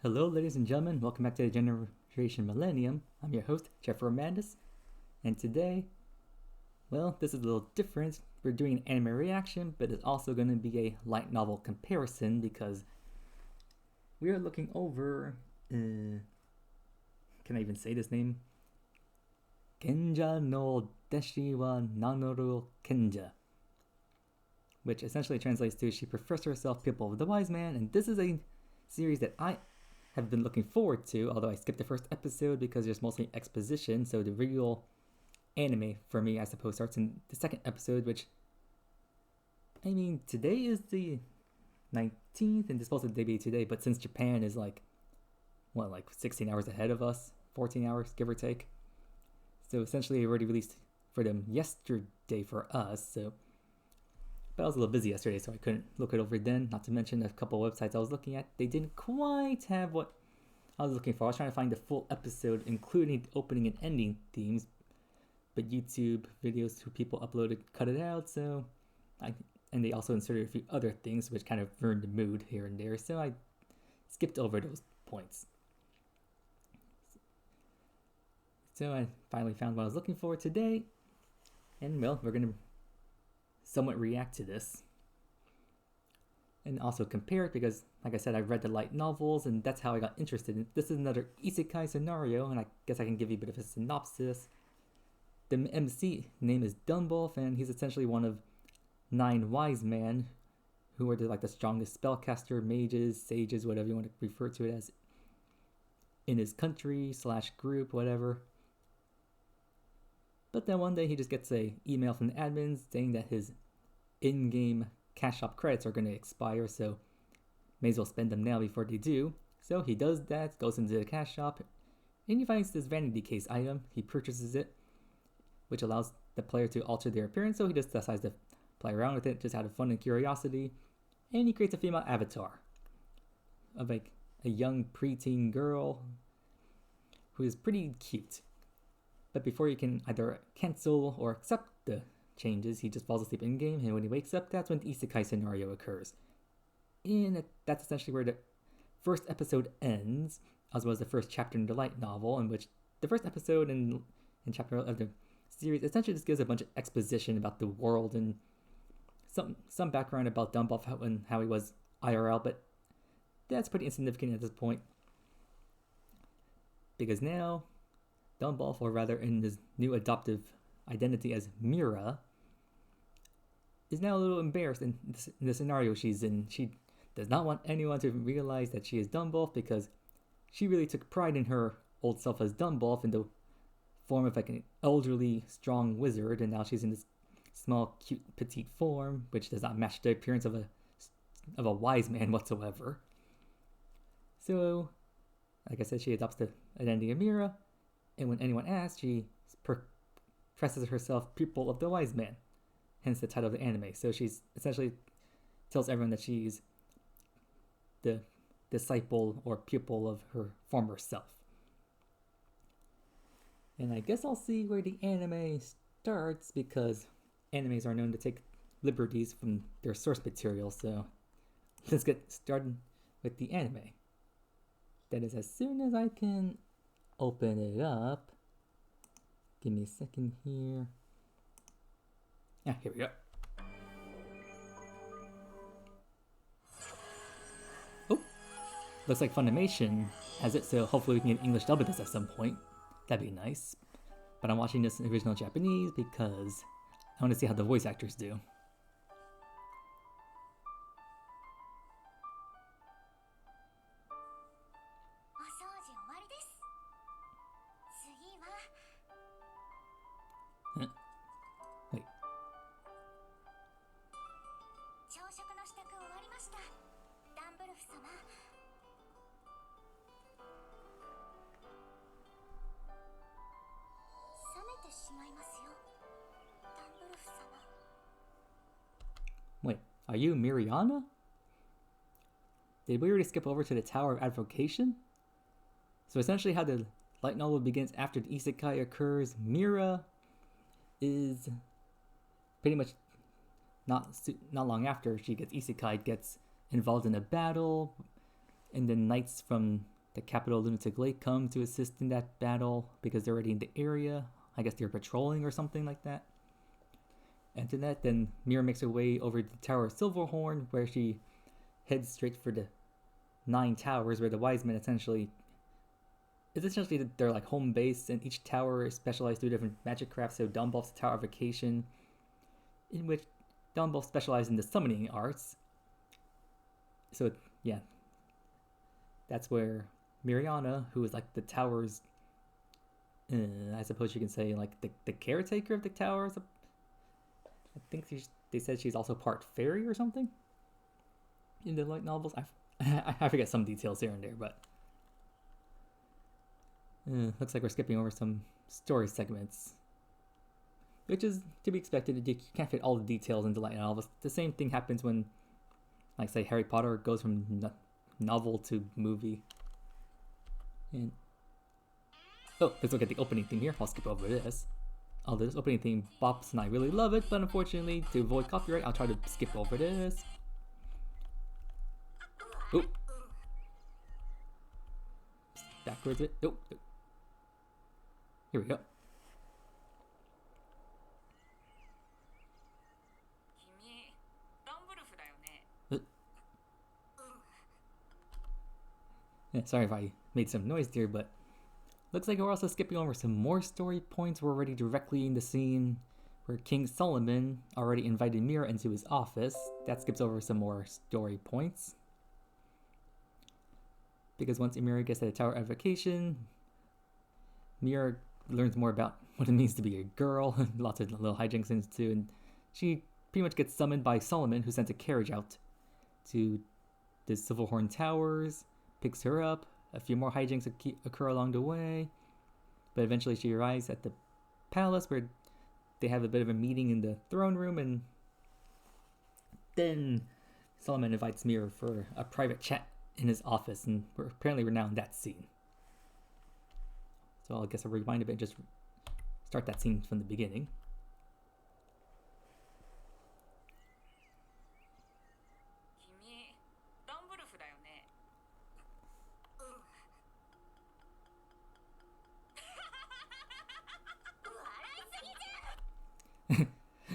Hello, ladies and gentlemen. Welcome back to the Generation Millennium. I'm your host, Jeffrey Amandus, and today, well, this is a little different. We're doing an anime reaction, but it's also going to be a light novel comparison because we are looking over. Can I even say this name? Kenja no Deshi wa Nanoru Kenja, which essentially translates to she prefers herself Pupil of the Wise Man, and this is a series that I have been looking forward to, although I skipped the first episode because there's mostly exposition, so the real anime for me, I suppose, starts in the second episode, which, I mean, today is the 19th, and it's supposed to debut today, but since Japan is like 16 hours ahead of us, 14 hours, give or take. So essentially, it already released for them yesterday for us, so. But I was a little busy yesterday, so I couldn't look it over then. Not to mention a couple of websites I was looking at, they didn't quite have what I was looking for. I was trying to find the full episode, including the opening and ending themes, but YouTube videos who people uploaded cut it out. And they also inserted a few other things, which kind of ruined the mood here and there. So I skipped over those points. So I finally found what I was looking for today, and well, we're gonna somewhat react to this and also compare it because, like I said, I read the light novels and that's how I got interested in it. This is another isekai scenario, and I guess I can give you a bit of a synopsis. The MC name is Dunbolf, and he's essentially one of 9 wise men who are the strongest spellcaster, mages, sages, whatever you want to refer to it as, in his country / group, whatever. But then one day he just gets a email from the admins saying that his in-game cash shop credits are going to expire, so may as well spend them now before they do. So he does that, goes into the cash shop, and he finds this vanity case item. He purchases it, which allows the player to alter their appearance, so he just decides to play around with it just out of fun and curiosity. And he creates a female avatar of a young preteen girl who is pretty cute. But before you can either cancel or accept the changes, he just falls asleep in game, and when he wakes up, that's when the isekai scenario occurs. And that's essentially where the first episode ends, as well as the first chapter in the light novel, in which the first episode and chapter of the series essentially just gives a bunch of exposition about the world and some background about Dunbolf and how he was IRL, but that's pretty insignificant at this point. Because now, Dunbolf, or rather in his new adoptive identity as Mira, is now a little embarrassed in the scenario she's in. She does not want anyone to realize that she is Dunbolf because she really took pride in her old self as Dunbolf in the form of an elderly, strong wizard, and now she's in this small, cute, petite form, which does not match the appearance of a wise man whatsoever. So, like I said, she adopts the identity of Mira, and when anyone asks, she presses herself Pupil of the Wise Man, hence the title of the anime. So she's essentially tells everyone that she's the disciple or pupil of her former self. And I guess I'll see where the anime starts because animes are known to take liberties from their source material. So let's get started with the anime. That is as soon as I can open it up. Give me a second here. Here we go. Oh, looks like Funimation has it, so hopefully we can get English dub of this at some point. That'd be nice. But I'm watching this in original Japanese because I want to see how the voice actors do. Wait. Wait, are you Miriana? Did we already skip over to the Tower of Advocation? So essentially how the light novel begins after the isekai occurs, Mira is pretty much not long after she gets isekai, gets involved in a battle And the knights from the capital Lunatic Lake come to assist in that battle because they're already in the area. I guess they're patrolling or something like that. After that, then Mira makes her way over to the Tower of Silverhorn, where she heads straight for the 9 towers, where the wise men essentially they're like home base, and each tower is specialized through different magic crafts. So Dunbolt's Tower of Vacation, in which Dunbolt specializes in the summoning arts. So yeah, that's where Miriana, who is like the tower's, I suppose you can say like the caretaker of the towers. I think they said she's also part fairy or something in the light novels. I forget some details here and there, but looks like we're skipping over some story segments, which is to be expected. You can't fit all the details into light novels. The same thing happens when, like, say, Harry Potter goes from novel to movie. And let's look at the opening theme here. I'll skip over this. Although this opening theme bops and I really love it, but unfortunately, to avoid copyright, I'll try to skip over this. Oh. Backwards it. Oh. Here we go. Yeah, sorry if I made some noise there, but looks like we're also skipping over some more story points. We're already directly in the scene where King Solomon already invited Mira into his office. That skips over some more story points. Because once Mira gets to the Tower of Vacation, Mira learns more about what it means to be a girl. Lots of little hijinks into, and she pretty much gets summoned by Solomon, who sends a carriage out to the Silverhorn Towers, picks her up. A few more hijinks occur along the way, but eventually she arrives at the palace where they have a bit of a meeting in the throne room, and then Solomon invites Mira for a private chat in his office, and we're now in that scene. So I guess I'll rewind a bit and just start that scene from the beginning.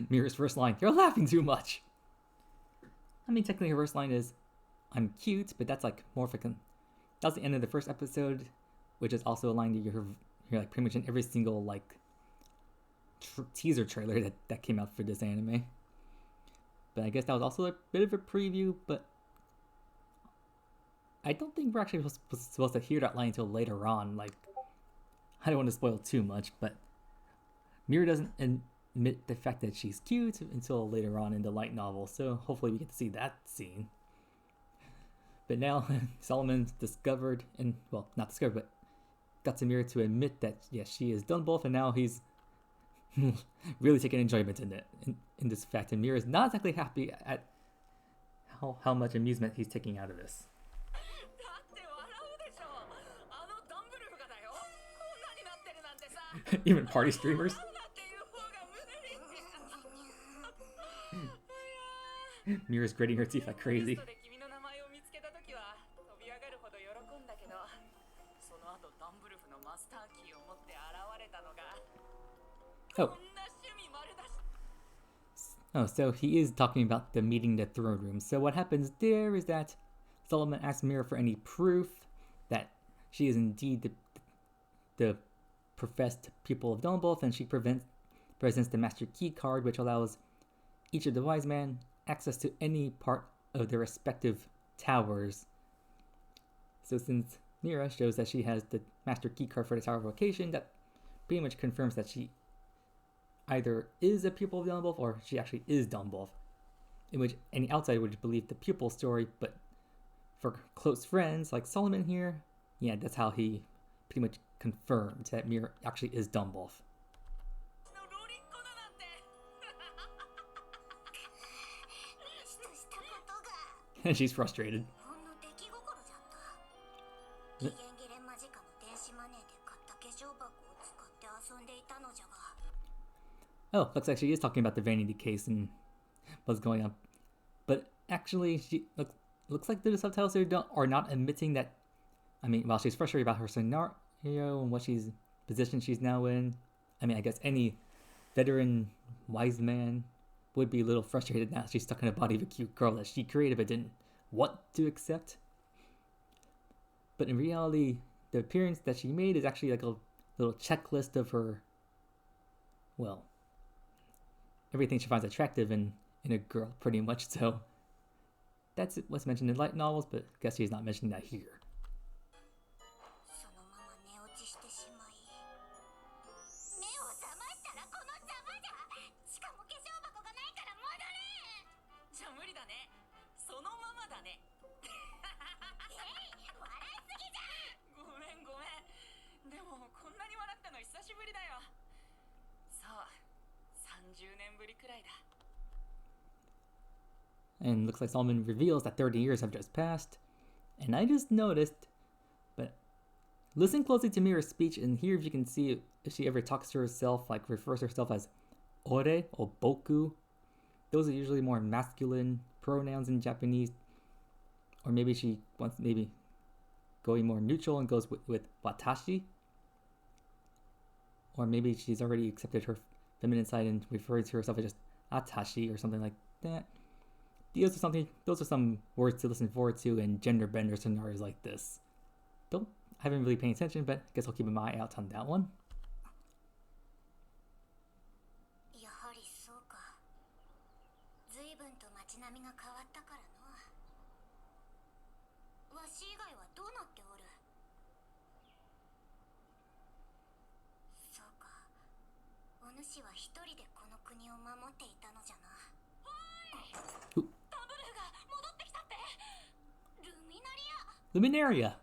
Mira's first line, "You're laughing too much." I mean, technically her first line is, "I'm cute," but that's like more of a that's the end of the first episode, which is also a line that you hear like pretty much in every single like teaser trailer that came out for this anime. But I guess that was also a bit of a preview, but I don't think we're actually supposed to hear that line until later on. Like, I don't want to spoil too much, but Mira doesn't admit the fact that she's cute until later on in the light novel, so hopefully we get to see that scene. But now Solomon's discovered, and well, not discovered, but got Mira to admit that yes, she is Dunbolf, and now he's really taking enjoyment in this fact, and Mira's not exactly happy at how much amusement he's taking out of this. Even party streamers. Mira's gritting her teeth like crazy. Oh, so he is talking about the meeting in the throne room. So what happens there is that Solomon asks Mira for any proof that she is indeed the professed pupil of Dunbolf, and she presents the Master Key card, which allows each of the wise men access to any part of their respective towers. So since Mira shows that she has the Master Key card for the Tower of Vocation, that pretty much confirms that she either is a pupil of Dunbolf or she actually is Dunbolf, in which any outsider would believe the pupil story, but for close friends like Solomon here, yeah, that's how he pretty much confirmed that Mira actually is Dunbolf. And she's frustrated. Oh, looks like she is talking about the vanity case and what's going on. But actually, looks like the subtitles here are not admitting that. I mean, while she's frustrated about her scenario and what position she's now in. I mean, I guess any veteran wise man would be a little frustrated now she's stuck in the body of a cute girl that she created but didn't want to accept. But in reality, the appearance that she made is actually like a little checklist of her, well, everything she finds attractive in a girl, pretty much. So that's what's mentioned in light novels, but I guess she's not mentioning that here. And looks like Solomon reveals that 30 years have just passed. And I just noticed, but listen closely to Mira's speech and hear if you can see if she ever talks to herself, like refers to herself as ore or boku. Those are usually more masculine pronouns in Japanese. Or maybe she wants going more neutral and goes with watashi. Or maybe she's already accepted her feminine side and refers to herself as just atashi or something like that. Those are some words to listen forward to in gender bender scenarios like this. I haven't really paid attention, but I guess I'll keep my eye out on that one. Luminaria!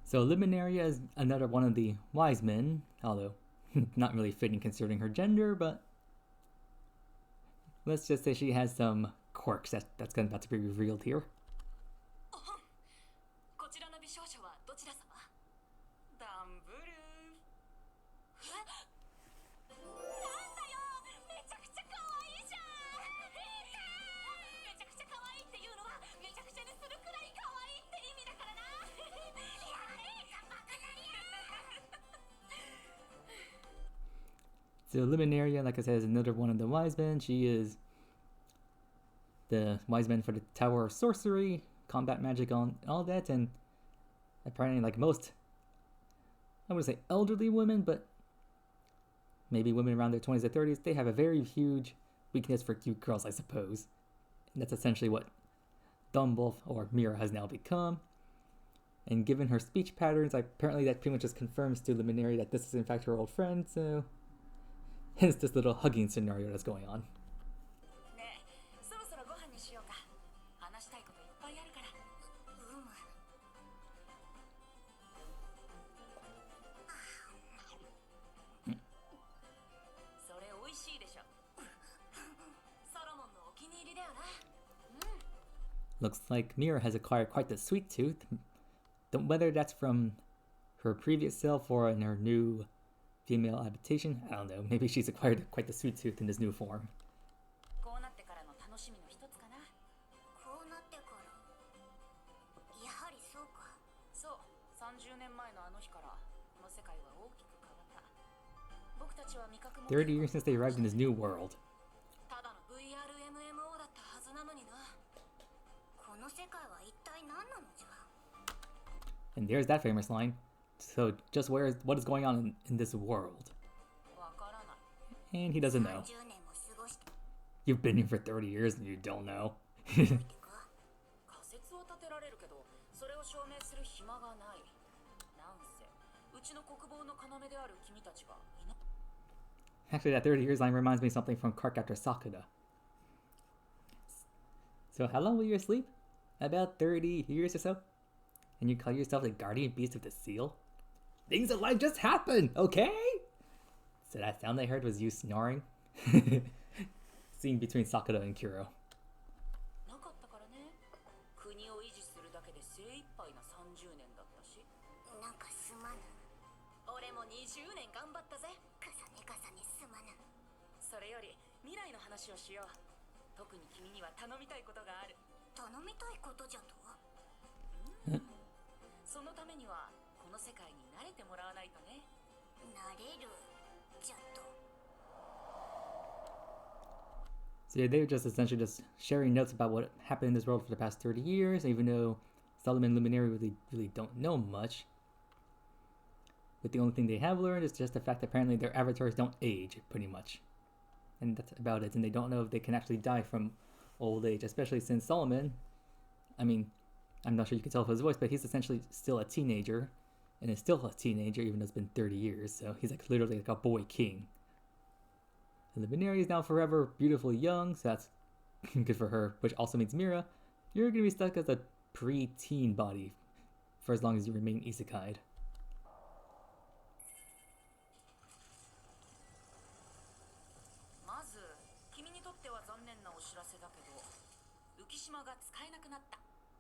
So Luminaria is another one of the wise men, although not really fitting considering her gender, but let's just say she has some quirks that's about to be revealed here. So Luminaria, like I said, is another one of the wise men. She is the wise man for the Tower of Sorcery, combat magic, on all that, and apparently, like most, I wouldn't say elderly women, but maybe women around their 20s or 30s, they have a very huge weakness for cute girls, I suppose. And that's essentially what Dumbolf or Mira has now become. And given her speech patterns, apparently that pretty much just confirms to Luminaria that this is in fact her old friend, so hence this little hugging scenario that's going on. Looks like Mira has acquired quite the sweet tooth. Whether that's from her previous self or in her new female adaptation, I don't know. Maybe she's acquired quite the sweet tooth in this new form. "30 years since they arrived in this new world. And there's that famous line. So just what is going on in this world? And he doesn't know. You've been here for 30 years and you don't know. Actually, that 30 years line reminds me of something from Card Captor Sakura. So how long were you asleep? About 30 years or so? And you call yourself the guardian beast of the seal? Things in life just happen, okay? So that sound I heard was you snoring? Scene between Sakura and Kuro. それより未来の話をしよう。特に君には頼みたいことがある。頼みたいことじゃと？そのためにはこの世界に慣れてもらわないとね。慣れるじゃと。So yeah, they're just essentially just sharing notes about what happened in this world for the past 30 years, even though Solomon and Luminary really don't know much. But the only thing they have learned is just the fact that apparently their avatars don't age, pretty much. And that's about it, and they don't know if they can actually die from old age, especially since Solomon, I mean, I'm not sure you can tell from his voice, but he's essentially still a teenager, and is still a teenager even though it's been 30 years, so he's like literally like a boy king. And the Luminary is now forever beautifully young, so that's good for her, which also means Mira, you're gonna be stuck as a pre-teen body for as long as you remain isekai'd. 浮島が使えなくなった。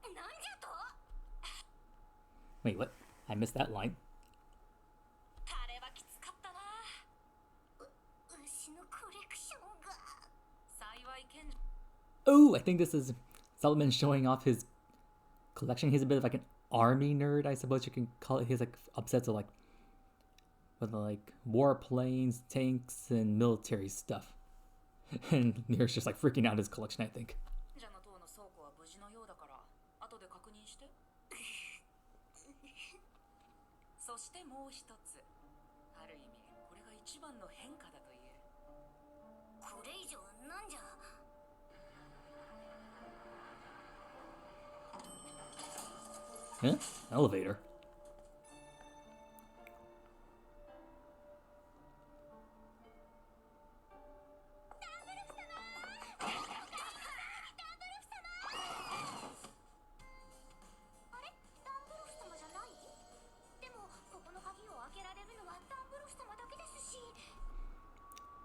なんじゃと？ Wait, what? I missed that line. あれはきつかったな。牛のコレクションが。幸い賢者。Oh, I think this is Solomon showing off his collection. He's a bit of like an army nerd, I suppose you can call it. He's like obsessed with like warplanes, tanks, and military stuff. And Nier's just like freaking out his collection, I think. Huh? Elevator.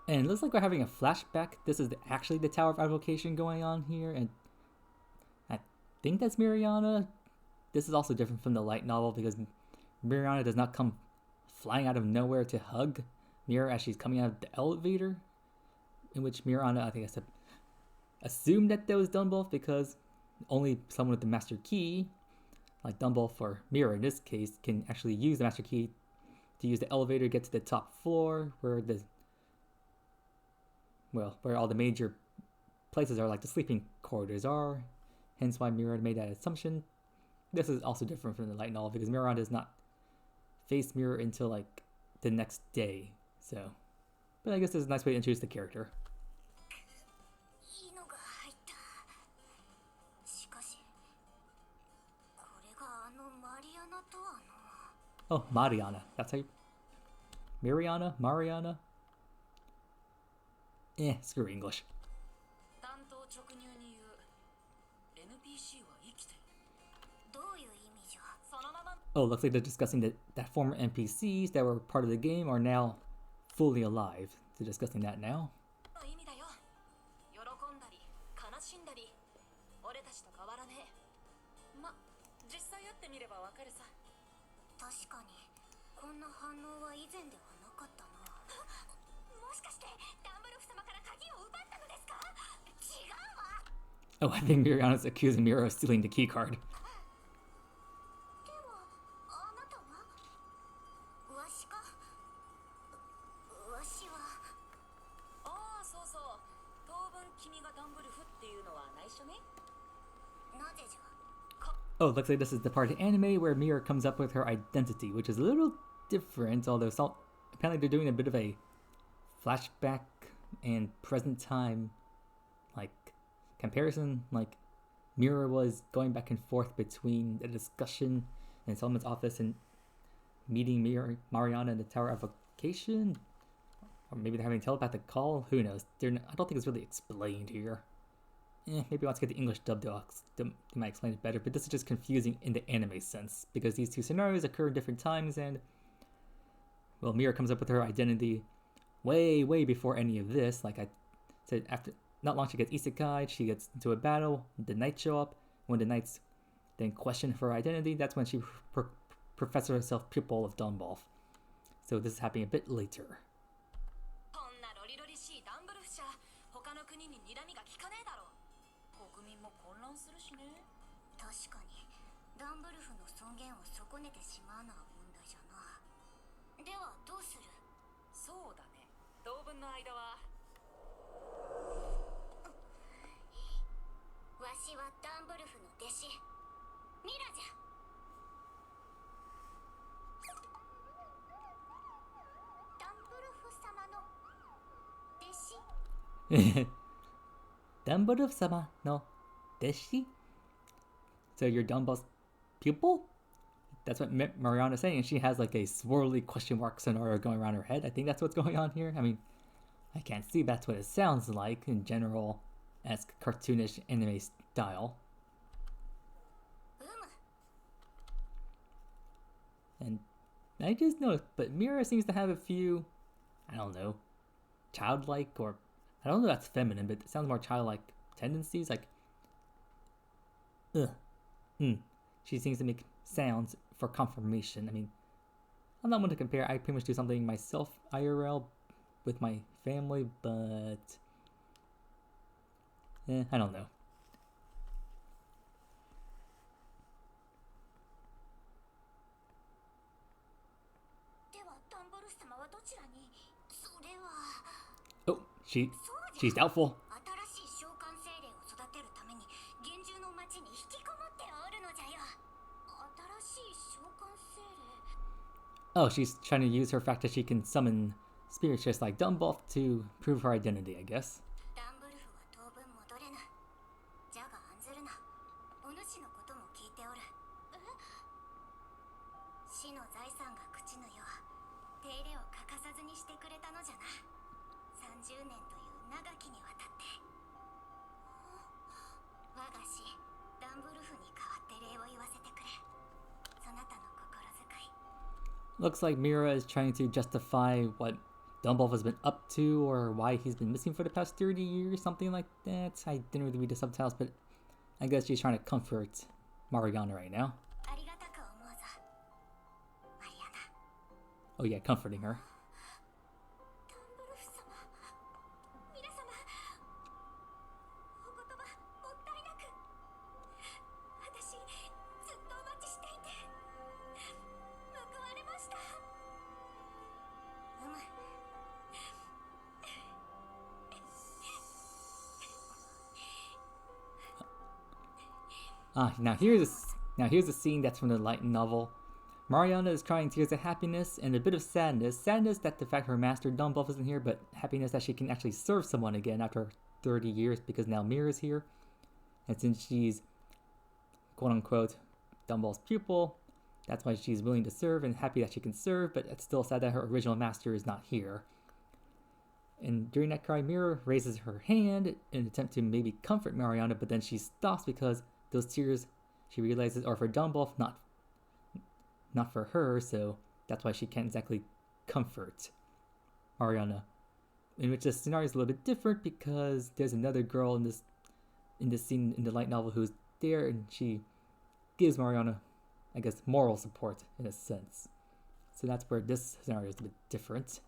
And it looks like we're having a flashback. This is actually the Tower of Avocation going on here, and I think that's Miriana. This is also different from the light novel because Miriana does not come flying out of nowhere to hug Mira as she's coming out of the elevator, in which Miriana, I think I said, assumed that was Dunbolf because only someone with the Master Key, like Dunbolf or Mira in this case, can actually use the Master Key to use the elevator to get to the top floor where where all the major places are, like the sleeping corridors are, hence why Mira made that assumption. This is also different from the light novel because Mira does not face Mira until like the next day, so. But I guess this is a nice way to introduce the character. Oh, Mariana. That's how you... Mariana? Screw English. Oh, looks like they're discussing that former NPCs that were part of the game are now fully alive. They're discussing that now. Oh, I think Miriana's accusing Mira of stealing the keycard. Oh, looks like this is the part of the anime where Mira comes up with her identity, which is a little different, although apparently they're doing a bit of a flashback and present time, like, comparison. Like, Mira was going back and forth between the discussion in Solomon's office and meeting Mariana in the Tower of Avocation. Or maybe they're having a telepathic call, who knows. I don't think it's really explained here. Maybe once I get the English dub, they might explain it better, but this is just confusing in the anime sense, because these two scenarios occur in different times, and, well, Mira comes up with her identity way before any of this. Like I said, after not long she gets isekai, she gets into a battle, the knights show up. When the knights then question her identity, that's when she professes herself pupil of Dunbolf. So this is happening a bit later. 他の国に睨みが効かねえだろ。国民も混乱するしね。確かにダンブルフの尊厳を損ねてしまうのは問題じゃな。ではどうする？そうだね、当分の間はわしはダンブルフの弟子ミラじゃ。ダンブルフ様の弟子。Dumbledore sama no Deshi? So you're Dumbledore's pupil? That's what Mariana's saying, and she has like a swirly question mark scenario going around her head. I think that's what's going on here. I mean, I can't see, but that's what it sounds like in general, as cartoonish anime style. And I just noticed, but Mira seems to have a few, I don't know, childlike, or I don't know if that's feminine, but it sounds more childlike tendencies, like she seems to make sounds for confirmation. I mean, I'm not one to compare. I pretty much do something myself IRL with my family, but I don't know. Oh, she's doubtful. Oh, she's trying to use her fact that she can summon spirits just like Dumbuff to prove her identity, I guess. Looks like Mira is trying to justify what Dumbuff has been up to or why he's been missing for the past 30 years, something like that. I didn't really read the subtitles, but I guess she's trying to comfort Mariana right now. Oh yeah, comforting her. Now here's a scene that's from the light novel. Mariana is crying tears of happiness and a bit of sadness. Sadness that the fact her master Dumbuff isn't here, but happiness that she can actually serve someone again after 30 years because now Mira's here. And since she's quote unquote Dumbuff's pupil, that's why she's willing to serve and happy that she can serve, but it's still sad that her original master is not here. And during that cry, Mira raises her hand in an attempt to maybe comfort Mariana, but then she stops because those tears, she realizes, are for Dumbuff, not for her, so that's why she can't exactly comfort Mariana. In which the scenario is a little bit different because there's another girl in this scene in the light novel who's there, and she gives Mariana, I guess, moral support in a sense. So that's where this scenario is a bit different.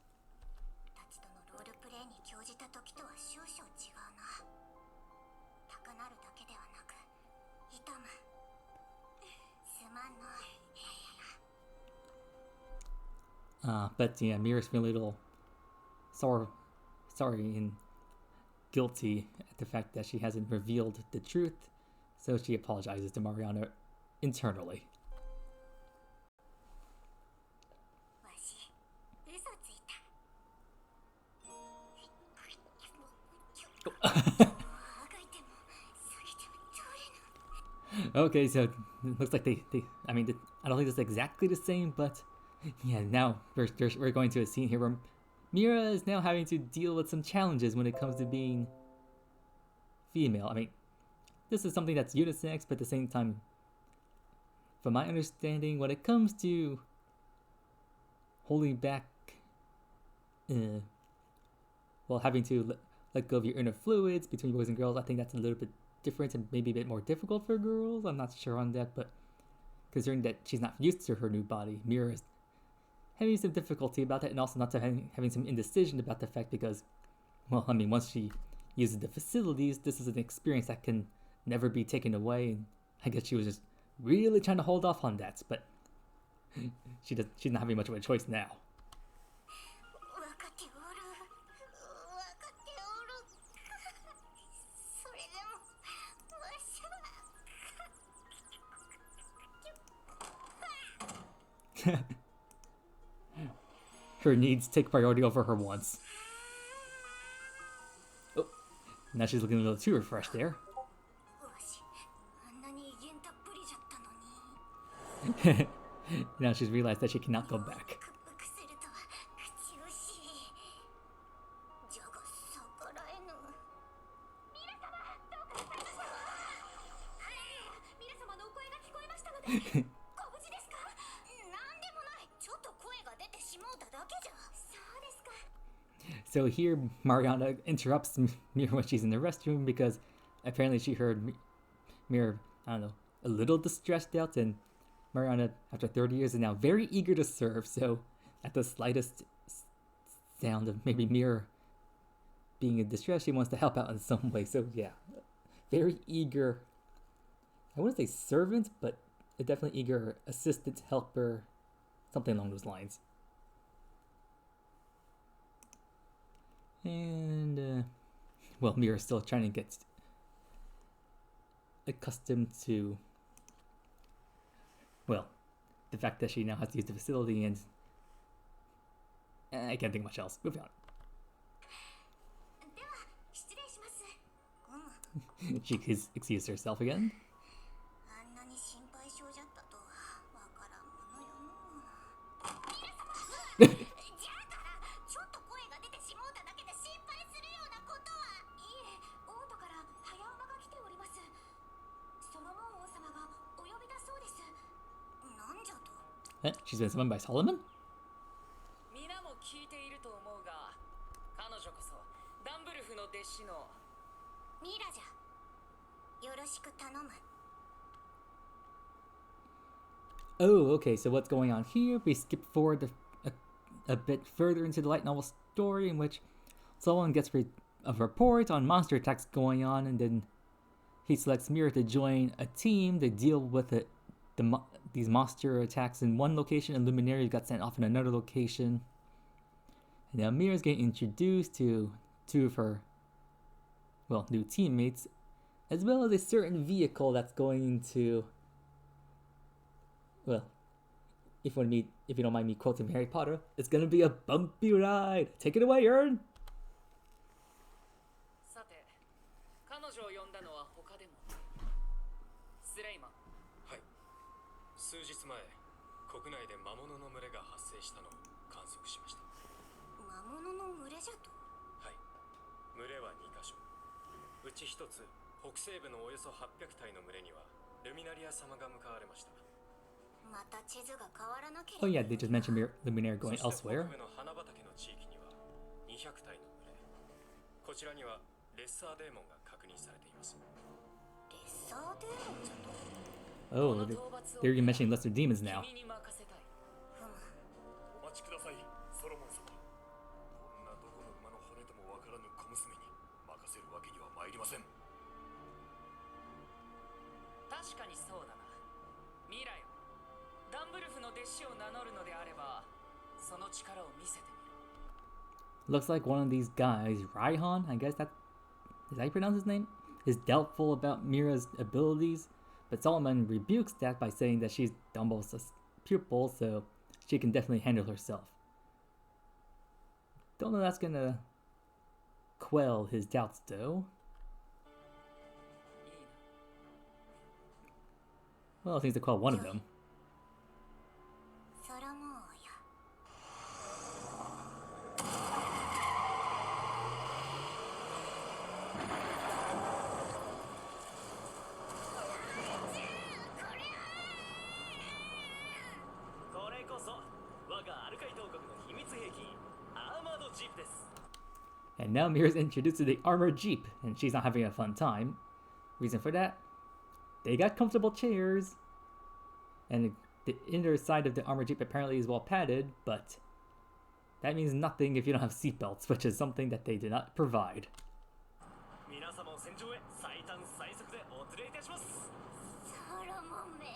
But yeah, Mira's feeling a little sorry and guilty at the fact that she hasn't revealed the truth, so she apologizes to Mariana internally. Okay, so it looks like I mean, I don't think it's exactly the same, but yeah, now we're going to a scene here where Mira is now having to deal with some challenges when it comes to being female. I mean, this is something that's unisex, but at the same time, from my understanding, when it comes to holding back, having to let go of your inner fluids between boys and girls, I think that's a little bit different and maybe a bit more difficult for girls. I'm not sure on that, but considering that she's not used to her new body, Mira is having some difficulty about that, and also not having some indecision about the fact because, well, I mean, once she uses the facilities, this is an experience that can never be taken away. And I guess she was just really trying to hold off on that, but she's not having much of a choice now. 分かっておる分かっておるそれでもわしは Her needs take priority over her wants. Oh, now she's looking a little too refreshed there. わしあんなに威厳たっぷりじゃったのに Now she's realized that she cannot go back. 屈服するとは口惜しいじゃが逆らえぬ皆様どうかなさいました皆様のお声が聞こえましたのでご無事ですかなんでもないちょっと声が出てしもうただけじゃそうですか So here, Mariana interrupts Mira when she's in the restroom because apparently she heard Mira, I don't know, a little distressed out, and Mariana, after 30 years, is now very eager to serve, so at the slightest sound of maybe Mira being in distress, she wants to help out in some way. So yeah, very eager, I wouldn't say servant, but a definitely eager assistant, helper, something along those lines. And, well, Mira's still trying to get accustomed to, well, the fact that she now has to use the facility, and I can't think much else. Moving on. では失礼します She excused herself again. あんなに心配性じゃったとはわからんものよの皆様じゃからちょっと声が出てしもうただけで心配するようなことはいいえ王都から早馬が来ておりますソロモン王様がお呼びだそうですなんじゃと She's been summoned by Solomon? 皆も聞いていると思うが彼女こそダンブルフの弟子のミラじゃよろしく頼む Oh, okay, so what's going on here? We skip forward a bit further into the light novel story in which Solomon gets a report on monster attacks going on, and then he selects Mira to join a team to deal with these monster attacks in one location, and Luminary got sent off in another location. And now Mira's getting introduced to two of her, well, new teammates, as well as a certain vehicle that's going to, well, if you don't mind me quoting Harry Potter, it's gonna be a bumpy ride. Take it away, Ern. さて彼女を呼んだのは他でもスレイマンはい数日前国内で魔物の群れが発生したのを観測しました魔物の群れじゃとはい群れは2カ所うち1つ北西部のおよそ800体の群れにはルミナリア様が向かわれましたまた地図が変わらなけれ Oh ば yeah, they just mentioned Luminaire going そして elsewhere. 北部の花畑の地域には200体の群れこちらにはレッサーデーモンが確認されていますレッサーデーモンじゃと Oh, they're even mentioning lesser demons now. 君に任せたいふむお待ちくださいソロモン様こんなどこの馬の骨ともわからぬ小娘に任せるわけには参りません確かにそうだなミラよダンブルフの弟子を名乗るのであればその力を見せてみる Looks like one of these guys, Raihan, I guess is that how you pronounce his name, is doubtful about Mira's abilities, but Solomon rebukes that by saying that she's Dumbledore's pupil, so she can definitely handle herself. Don't know that's gonna quell his doubts, though. いいな Well, it seems to quell one of them. ソロモン王やこれこそ我がアルカイ島国の秘密兵器アーマードジープです And now Mira's introduced to the armored jeep, and she's not having a fun time. Reason for that? They got comfortable chairs. And the inner side of the armored jeep apparently is well padded, but that means nothing if you don't have seatbelts, which is something that they did not provide. 様を戦場へ最短最速でお連れいたします。ソロモンめ、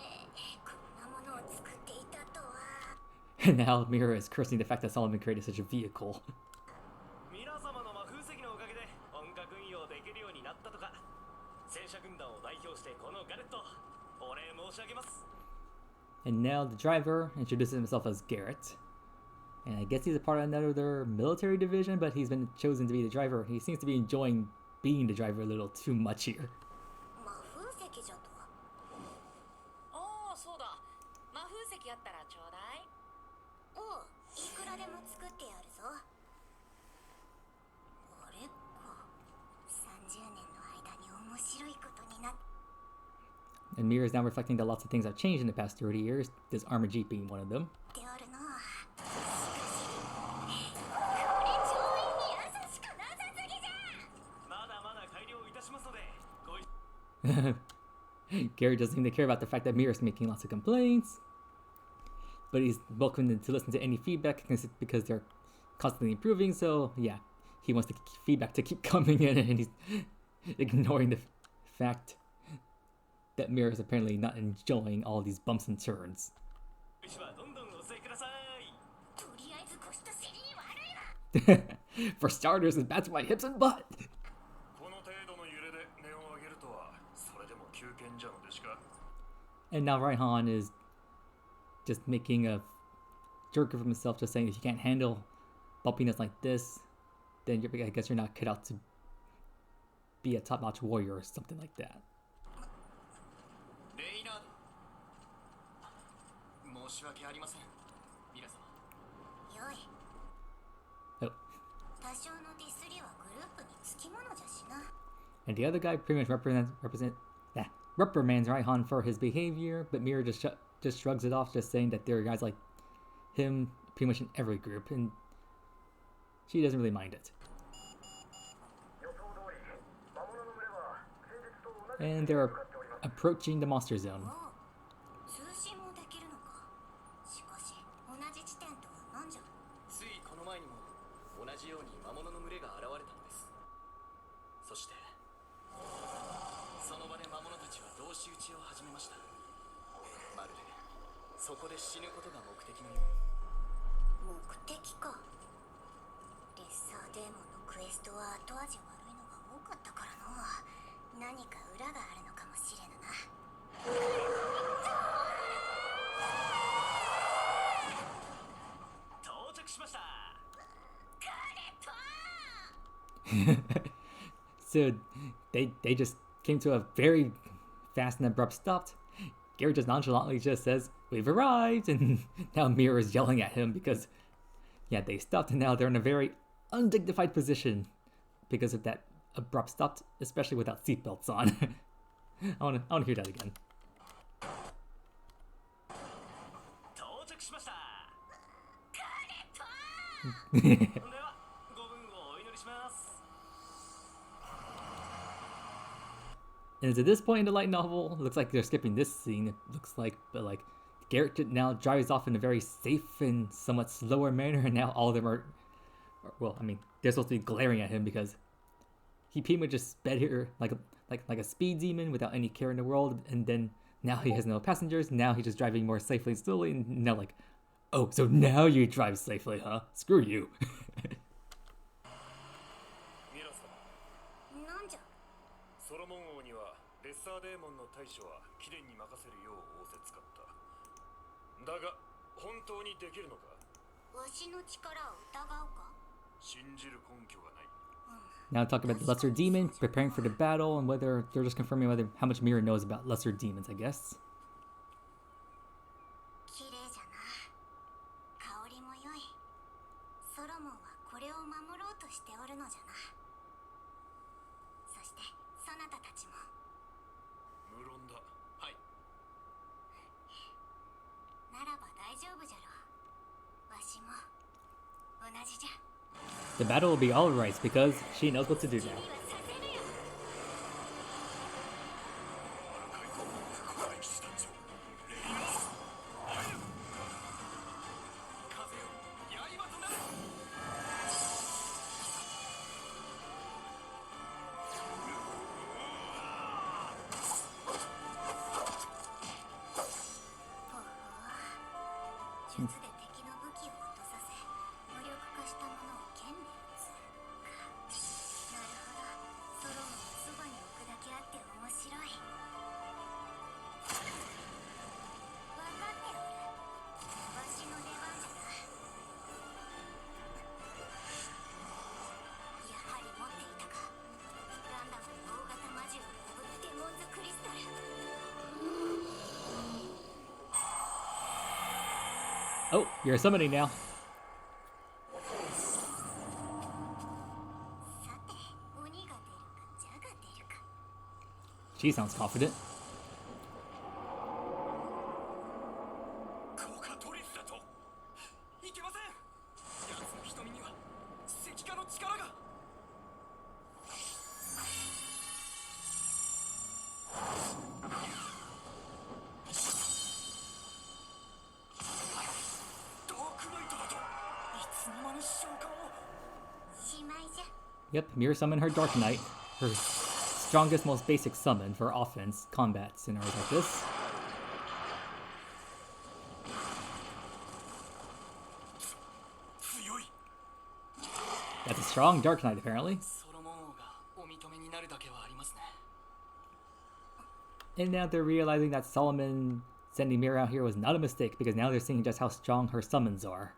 こんなものを作っていたとは。 And now Mira is cursing the fact that Solomon created such a vehicle. 皆様の魔風石のおかげで本格運用できるようになったとか。戦車軍団を代表してこのガレット、お礼申し上げます。 And now the driver introduces himself as Garrett. And I guess he's a part of another military division, but he's been chosen to be the driver. He seems to be enjoying being the driver a little too much here. 魔風石じゃとは。ああそうだ、魔風石あったらちょうだい。おう、いくらでも作ってやるぞ。あれか、30年の間に面白いことになっ。 And Mira is now reflecting that lots of things have changed in the past 30 years, this armored jeep being one of them. てあるな。しかし、これ上位に優しくなさすぎじゃ。まだまだ改良いたしますので、ご一 Gary doesn't seem to care about the fact that Mira's making lots of complaints, but he's welcome to listen to any feedback because they're constantly improving. So yeah, he wants the feedback to keep coming in, and he's ignoring the fact that Mira is apparently not enjoying all these bumps and turns. はどんどんお吸いください。とりあえず腰と尻に悪いわ。 For starters, it bats my hips and butt. この程度の揺れで値を上げるとは、それでも旧賢者の弟子か。 And now Raihan is just making a jerk of himself, just saying if you can't handle bumpiness like this, then I guess you're not cut out to be a top-notch warrior or something like that. レイナード、申し訳ありません、皆様。よい。 Oh. 多少のディスりはグループにつきものじゃしな。 And the other guy pretty much reprimands Raihan for his behavior, but Mira just shrugs it off, just saying that there are guys like him pretty much in every group, and she doesn't really mind it. And they're approaching the monster zone. おう、通信もできるのか。しかし、同じ地点とは何じゃ。ついこの前にも同じように魔物の群れが現れたのです。そしてその場で魔物たちは同士討ちを始めました。まるでそこで死ぬことが目的のように。目的か。レッサーデーモンのクエストは後味悪いのが多かったからの。何か裏があるのかもしれぬな。到着しました。 So they just came to a very fast and abrupt stop. Garrett just nonchalantly just says, "We've arrived," and now Mira is yelling at him because, yeah, they stopped and now they're in a very undignified position because of that abrupt stop, especially without seatbelts on. I want to hear that again. 到着しました。では、ご分をお祈りします。 And it's at this point in the light novel, it looks like they're skipping this scene, it looks like, but like, Garrett now drives off in a very safe and somewhat slower manner, and now all of them are, well, I mean, they're supposed to be glaring at him because he pretty much just sped here like a speed demon without any care in the world, and then now he has no passengers, now he's just driving more safely and slowly, and now like, oh, so now you drive safely, huh? Screw you. 皆様、なんじゃ。ソロモン王にはレッサーデーモンの対処は貴殿に任せるよう仰せつかった。だが本当にできるのか。わしの力を疑うか。信じる根拠がない。 Now talk about the lesser demon, preparing for the battle, and whether they're just confirming how much Mira knows about lesser demons, I guess. 綺麗じゃな。香りも良い。ソロモンはこれを守ろうとしておるのじゃな。そしてそなたたちも。無論だ。はい。ならば大丈夫じゃろ。わしも同じじゃ。 The battle will be alright because she knows what to do now. 君はさせるよ。風よ、刃となる。Oh, you're summoning now. さて鬼が出るか蛇が出るか She sounds confident. 効果トリスだといけません。奴の瞳には石化の力が。ダークナイトだといつの間に召喚を。しまいじゃ Yep, mirror summon her Dark Knight, her strongest, most basic summon for offense combat scenarios like this. 強い。 That's a strong Dark Knight, apparently. ソロモン王がお認めになるだけはありますね。 And now they're realizing that Solomon sending Mira out here was not a mistake, because now they're seeing just how strong her summons are.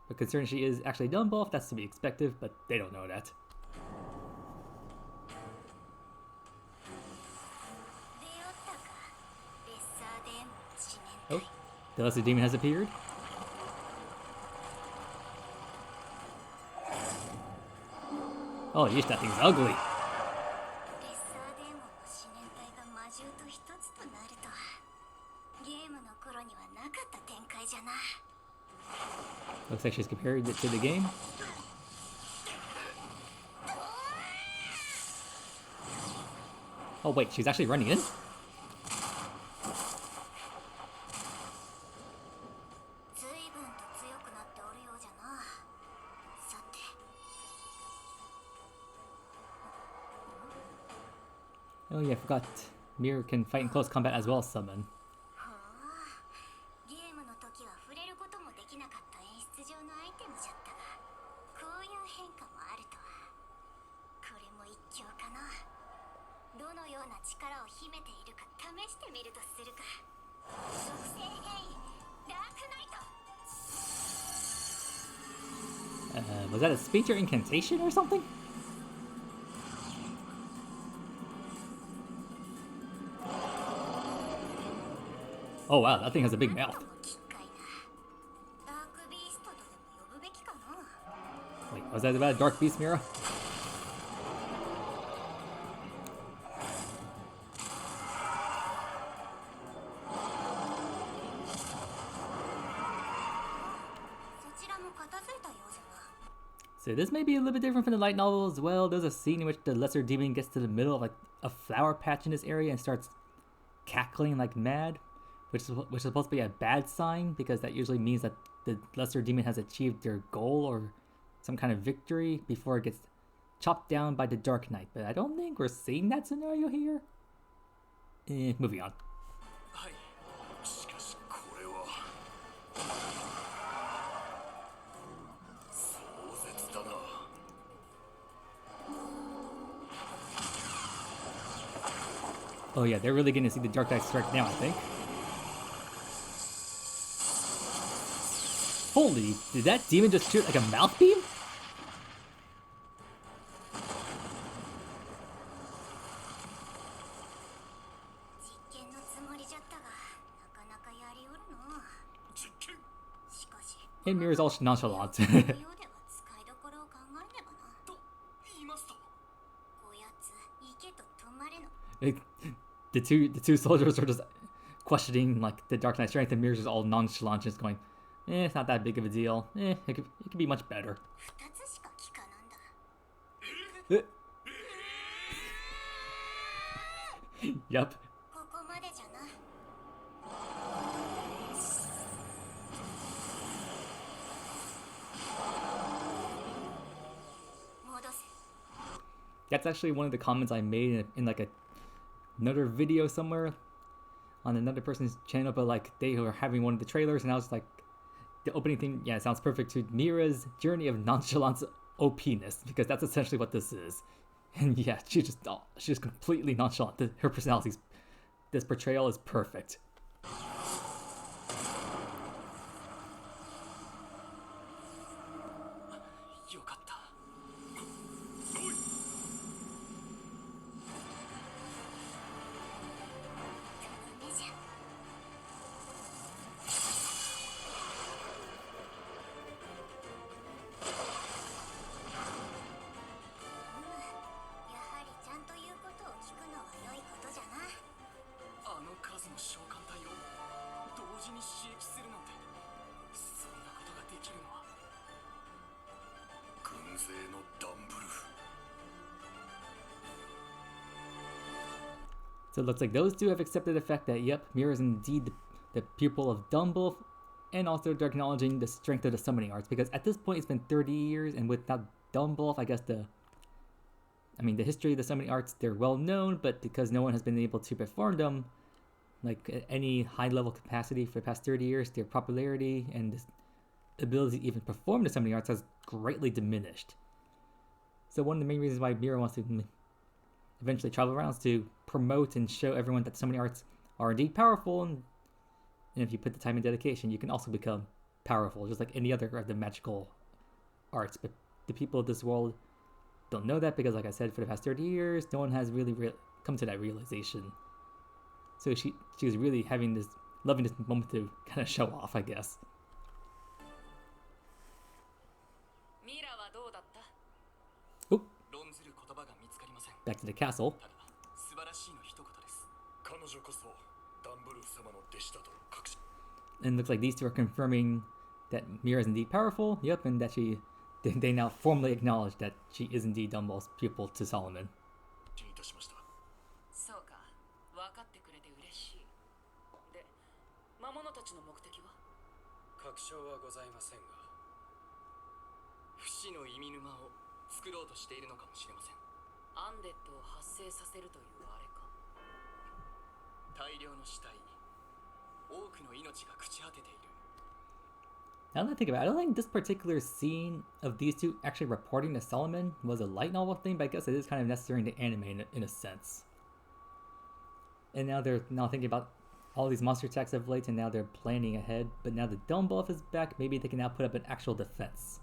But considering she is actually done buff, that's to be expected, but they don't know that. 出会ったかレッサーデーモン四年 Oh, 隊 the Lesser Demon has appeared. Oh, yeesh, that thing's ugly. レッサーデーモンの四年隊が魔獣と一つとなるとはゲームの頃にはなかった展開じゃな Looks like she's compared it to the game. Oh wait, she's actually running in? 随分と強くなっておるようじゃなさて Oh yeah, I forgot. Mirror can fight in close combat as well as summon. はあゲームの時は触れることもできなかった演出上のアイテムじゃったがこういう変化もあるとはこれも一興かなどのような力を秘めているか試してみるとするか属性変異ダークナイト Was that a speech or incantation or something? Oh wow, that thing has a big mouth. 奇怪なダークビーストとでも呼ぶべきかな Wait, was that about a Dark Beast Mira? そちらも片付いたようじゃな So this may be a little bit different from the light novel as well. There's a scene in which the Lesser Demon gets to the middle of like a flower patch in this area and starts cackling like mad, which is supposed to be a bad sign because that usually means that the Lesser Demon has achieved their goal or some kind of victory before it gets chopped down by the Dark Knight. But I don't think we're seeing that scenario here. Moving on. はい。しかしこれは壮絶だな。 Oh yeah, they're really gonna see the Dark Knight strike now, I think. Holy, did that demon just shoot like a mouth beam? 実験のつもりじゃったがなかなかやりおるの実験。しかし And Mirror's all nonchalant. この世では使いどころを考えねばなと言いますと。こやつ行けと止まれの the two soldiers are just questioning like the Dark Knight's strength, and Mirror's just all nonchalant, just going, it's not that big of a deal. It could be much better. 二つしか効かなんだ Yep. ここまでじゃな 戻せ That's actually one of the comments I made in like another video somewhere on another person's channel, but like they were having one of the trailers, and I was like, the opening thing, yeah, it sounds perfect to Mira's journey of nonchalance OPness, because that's essentially what this is. And yeah, she's completely nonchalant. Her personality's, this portrayal is perfect. よかった。ダメじゃ So it looks like those two have accepted the fact that, yep, Mira is indeed the pupil of Dumble, and also they're acknowledging the strength of the summoning arts, because at this point it's been 30 years, and without Dumble, I guess the history of the summoning arts, they're well known, but because no one has been able to perform them, like at any high level capacity for the past 30 years, their popularity and this ability to even perform the summoning arts has greatly diminished. So one of the main reasons why Mira wants to eventually travel around is to promote and show everyone that summoning arts are indeed powerful, and if you put the time and dedication, you can also become powerful, just like any other of the magical arts. But the people of this world don't know that because, like I said, for the past 30 years, no one has really come to that realization. So she was really loving this moment to kind of show off, I guess. Oop. Back to the castle. And it looks like these two are confirming that Mira is indeed powerful. Yep, and that they now formally acknowledge that she is indeed Dumble's pupil to Solomon. Now that I think about it, I don't think this particular scene of these two actually reporting to Solomon was a light novel thing, but I guess it is kind of necessary in the anime in a sense. And now they're thinking about all these monster attacks of late, and now they're planning ahead. But now the Dome Buff is back, maybe they can now put up an actual defense.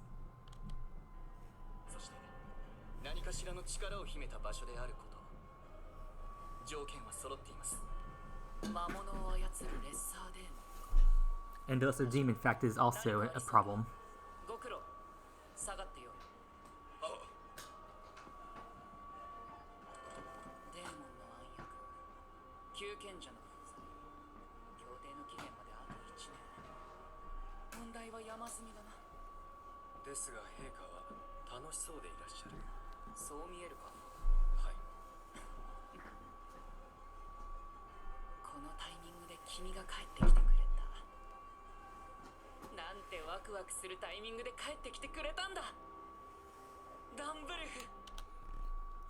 And the Lesser Demon fact is also a problem.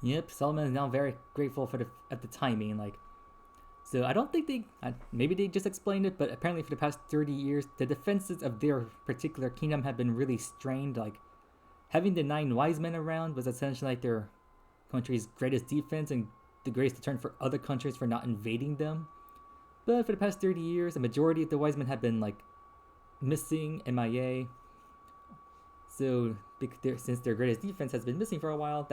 Yep, Solomon is now very grateful at the timing. So I don't think maybe they just explained it, but apparently for the past 30 years, the defenses of their particular kingdom have been really strained. Like, having the 9 wise men around was essentially like their country's greatest defense and the greatest deterrent for other countries for not invading them. But for the past 30 years, a majority of the wise men have been missing, MIA. So since their greatest defense has been missing for a while,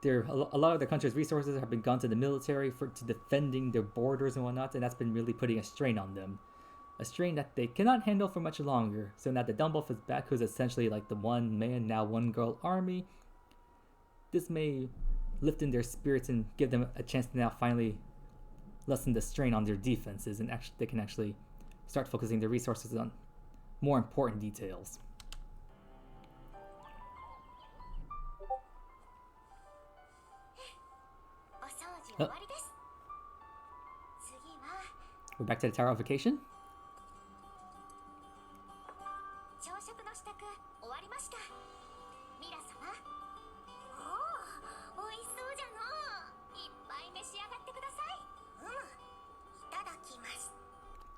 a lot of the country's resources have been gone to the military to defending their borders and whatnot, and that's been really putting a strain on them. A strain that they cannot handle for much longer. So now that Dumbledore is back, who's essentially like the one man, now one girl army, this may lift in their spirits and give them a chance to now finally lessen the strain on their defenses, and they can actually start focusing their resources on more important details. Oh. We're back to the Tower of Vacation.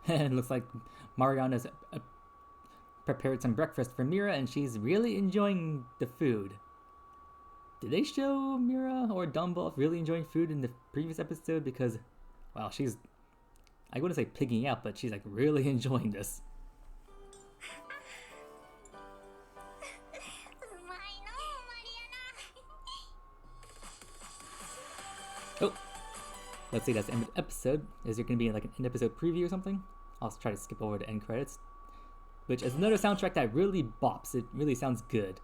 And it looks like Mariana's prepared some breakfast for Mira, and she's really enjoying the food. Did they show Mira or Dumbo really enjoying food in the previous episode? Because, wow, I wouldn't say pigging out, but she's really enjoying this. Oh, let's see, that's the end of the episode. Is there going to be an end episode preview or something? I'll try to skip over the end credits, which is another soundtrack that really bops. It really sounds good.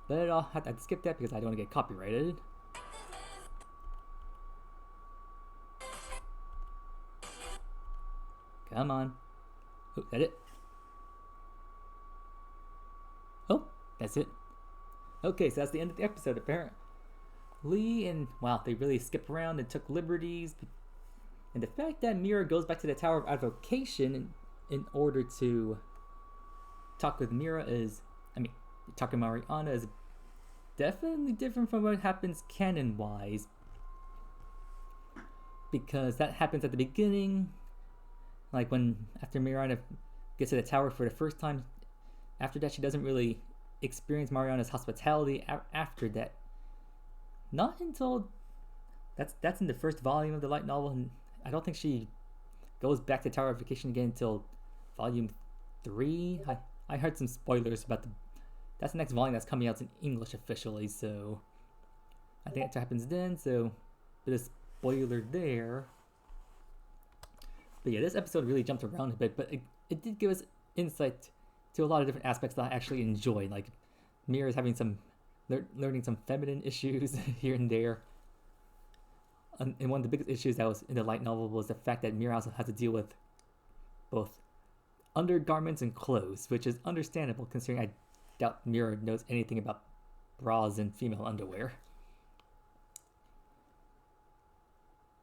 But I'll have to skip that because I don't want to get copyrighted. Come on. Oh, is that it? Oh, that's it. Okay, so that's the end of the episode, apparently. And wow, they really skipped around and took liberties. And the fact that Mira goes back to the Tower of Avocation in order to talk with talking to Mariana is definitely different from what happens canon-wise. Because that happens at the beginning, like after Mariana gets to the tower for the first time. After that, she doesn't really experience Mariana's hospitality after that. Not until that's in the first volume of the light novel, and I don't think she goes back to Tower of Vacation again until volume 3. I heard some spoilers about that's the next volume that's coming out in English officially, so I think that happens then. So, bit of spoiler there. But yeah, this episode really jumped around a bit, but it did give us insight to a lot of different aspects that I actually enjoyed. Like Mira's having some learning some feminine issues here and there. And one of the biggest issues that was in the light novel was the fact that Mira also had to deal with both undergarments and clothes, which is understandable considering I doubt Mira knows anything about bras and female underwear.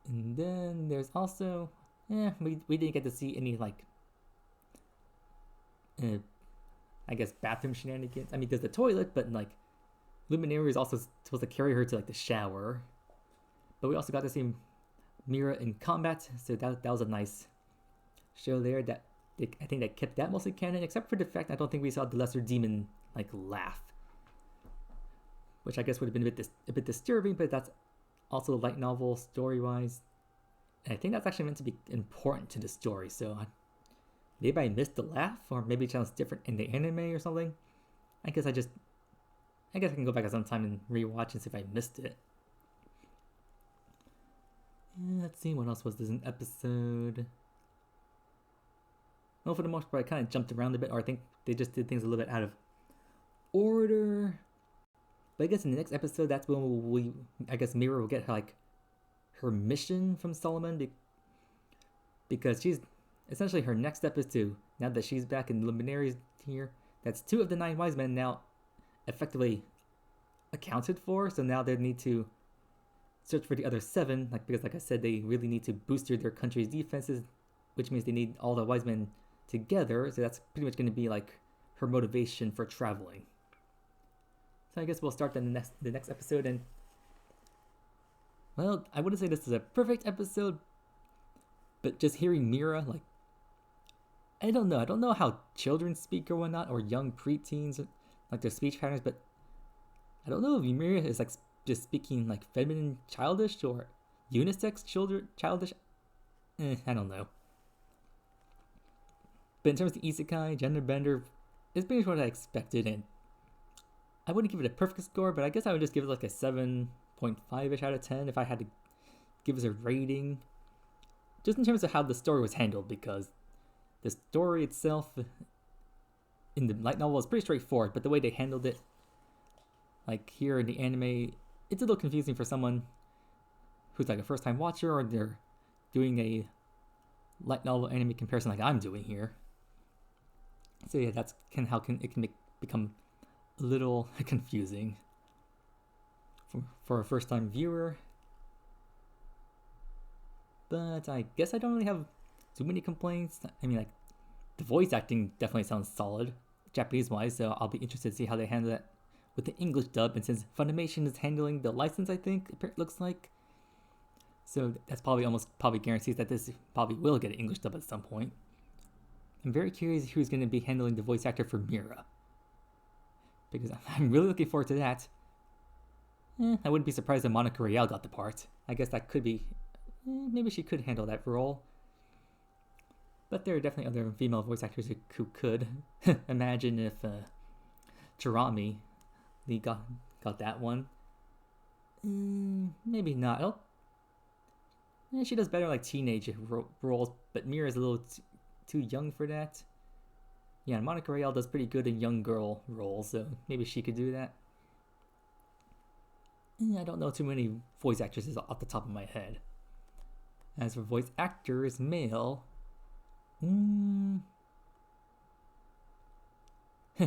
And then there's also, we didn't get to see any I guess bathroom shenanigans. I mean, there's the toilet, but Luminary is also supposed to carry her to the shower. But we also got to see Mira in combat, so that was a nice show there. That I think that kept that mostly canon, except for the fact I don't think we saw the lesser demon laugh, which I guess would have been a bit disturbing. But that's also a light novel story wise, and I think that's actually meant to be important to the story. So maybe I missed the laugh, or maybe it sounds different in the anime or something. I guess I can go back at some time and rewatch and see if I missed it. Let's see, what else was this an episode? Well, for the most part, I kind of jumped around a bit, or I think they just did things a little bit out of order. But I guess in the next episode, that's when Mira will get her mission from Solomon, because she's essentially, her next step is to, now that she's back in Luminaries here, that's 2 of the 9 wise men now effectively accounted for. So now they need to search for the other 7, because like I said, they really need to booster their country's defenses, which means they need all the wise men together. So that's pretty much going to be her motivation for traveling. So I guess we'll start then the next episode. And well, I wouldn't say this is a perfect episode, but just hearing Mira, I don't know how children speak or whatnot, or young preteens, their speech patterns, but I don't know if Mira is just speaking feminine childish or unisex childish. I don't know. But in terms of isekai, gender bender, it's pretty much what I expected, and I wouldn't give it a perfect score, but I guess I would just give it a 7.5-ish out of 10 if I had to give it a rating. Just in terms of how the story was handled, because the story itself in the light novel is pretty straightforward, but the way they handled it, here in the anime, it's a little confusing for someone who's a first-time watcher, or they're doing a light novel anime comparison like I'm doing here. So yeah, that's how it can become a little confusing for a first-time viewer. But I guess I don't really have too many complaints. I mean, the voice acting definitely sounds solid, Japanese-wise, so I'll be interested to see how they handle that with the English dub. And since Funimation is handling the license, I think, it looks like, so that's probably guarantees that this probably will get an English dub at some point. I'm very curious who's going to be handling the voice actor for Mira, because I'm really looking forward to that. I wouldn't be surprised if Monica Rial got the part. I guess that could be, maybe she could handle that role. But there are definitely other female voice actors who could. Imagine if Chirami Lee got that one. Maybe not. She does better teenage roles, but Mira's a little too young for that. Yeah, Monica Rial does pretty good in young girl roles, so maybe she could do that. I don't know too many voice actresses off the top of my head. As for voice actors, male,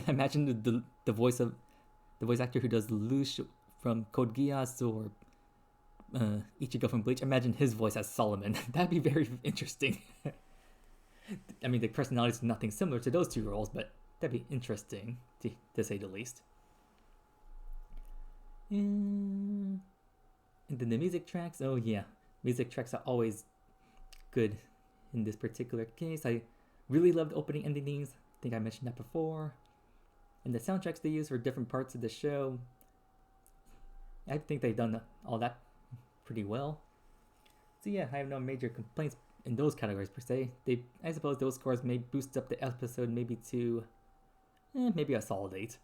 imagine the voice of the voice actor who does Lush from Code Geass or Ichigo from Bleach, imagine his voice as Solomon. That'd be very interesting. I mean, the personality is nothing similar to those two roles, but that'd be interesting, to say the least. And then the music tracks, oh yeah, music tracks are always good in this particular case. I really loved opening ending themes. I think I mentioned that before. And the soundtracks they use for different parts of the show, I think they've done all that pretty well. So yeah, I have no major complaints in those categories per se. I suppose those scores may boost up the episode maybe to maybe a solid 8.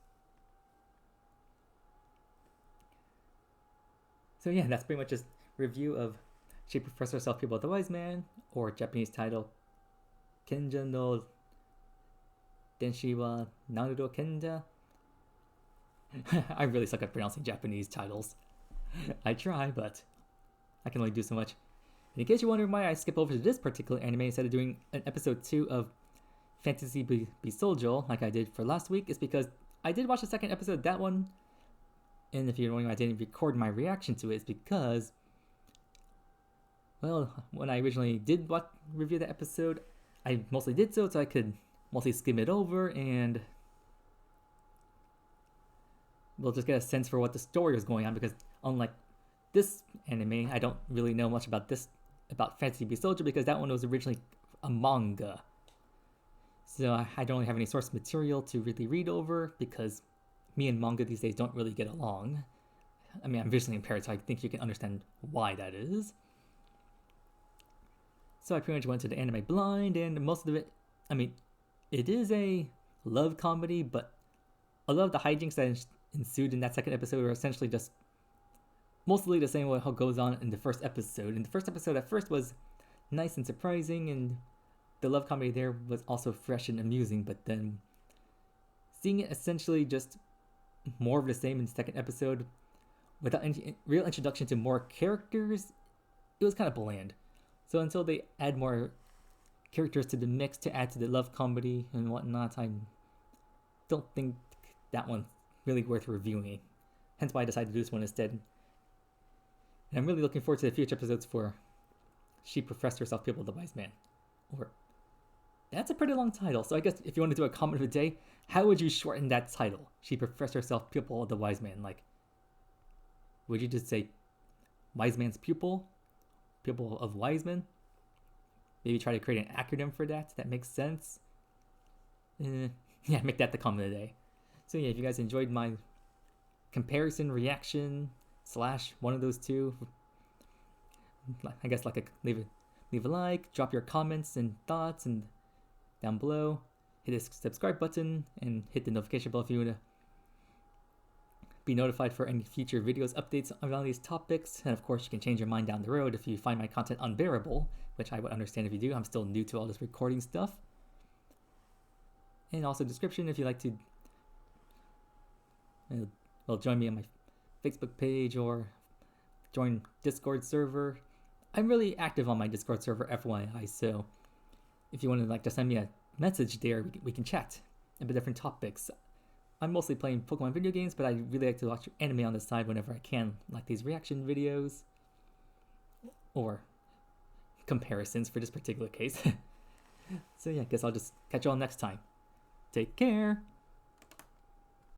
So yeah, that's pretty much just review of She Professor Herself People of the Wise Man, or Japanese title Kenja no Denshi wa Nanoru Kenja. I really suck at pronouncing Japanese titles. I try, but I can only do so much. And in case you're wondering why I skip over to this particular anime instead of doing an episode 2 of Fantasy Besouljo like I did for last week, it's because I did watch the second episode of that one. And if you're wondering why I didn't record my reaction to it, it's because, well, when I originally did review the episode, I mostly did so I could mostly skim it over and we'll just get a sense for what the story was going on, because unlike this anime, I don't really know much about Fantasy Beast Soldier, because that one was originally a manga. So I don't really have any source material to really read over, because me and manga these days don't really get along. I mean, I'm visually impaired, so I think you can understand why that is. So I pretty much went to the anime blind, and most of it, I mean, it is a love comedy, but a lot of the hijinks that ensued in that second episode were essentially just mostly the same way how it goes on in the first episode. And the first episode at first was nice and surprising, and the love comedy there was also fresh and amusing, but then seeing it essentially just more of the same in the second episode without any real introduction to more characters, it was kind of bland. So until they add more characters to the mix to add to the love comedy and whatnot, I don't think that one's really worth reviewing. Hence why I decided to do this one instead. And I'm really looking forward to the future episodes for She Professed Herself People of the Wise Man. Or, that's a pretty long title, so I guess if you want to do a comment of the day, how would you shorten that title? She Professed Herself Pupil of the Wise Man. Like, would you just say Wise Man's Pupil? Pupil of Wise Man? Maybe try to create an acronym for that? That makes sense? Yeah, make that the comment of the day. So yeah, if you guys enjoyed my comparison, reaction, / one of those two, I guess leave a like, drop your comments and thoughts, and down below, hit the subscribe button and hit the notification bell if you want to be notified for any future videos, updates around these topics. And of course, you can change your mind down the road if you find my content unbearable, which I would understand if you do. I'm still new to all this recording stuff. And also description if you'd like to join me on my Facebook page or join Discord server. I'm really active on my Discord server, FYI, so if you want to just send me a message there, we can chat about different topics. I'm mostly playing Pokemon video games, but I really like to watch anime on the side whenever I can, like these reaction videos or comparisons for this particular case. So yeah, I guess I'll just catch you all next time. Take care!